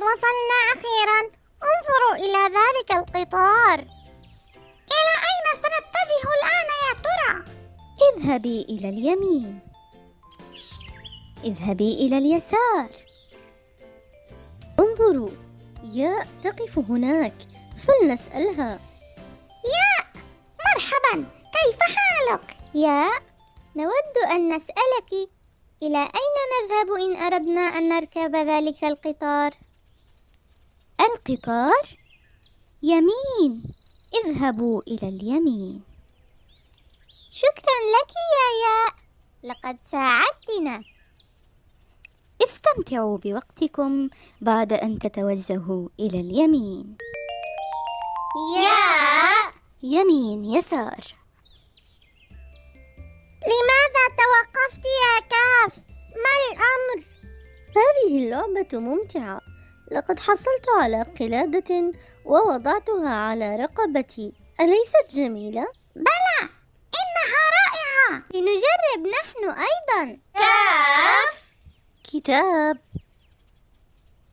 وصلنا أخيرا. انظروا إلى ذلك القطار. إلى أين سنتجه الآن يا ترى؟ اذهبي إلى اليمين. اذهبي إلى اليسار. انظروا، ياء تقف هناك، فلنسألها. ياء، مرحبا، كيف حالك؟ ياء، نود أن نسألك إلى أين نذهب إن أردنا أن نركب ذلك القطار؟ القطار؟ يمين، اذهبوا إلى اليمين. شكرا لك يا ياء، لقد ساعدتنا. استمتعوا بوقتكم بعد أن تتوجهوا إلى اليمين. ياء، يمين، يسار. لماذا توقفت يا كاف؟ ما الأمر؟ هذه اللعبة ممتعة. لقد حصلت على قلادة ووضعتها على رقبتي، أليست جميلة؟ بلى، إنها رائعة. لنجرب نحن أيضا. كاف. كتاب.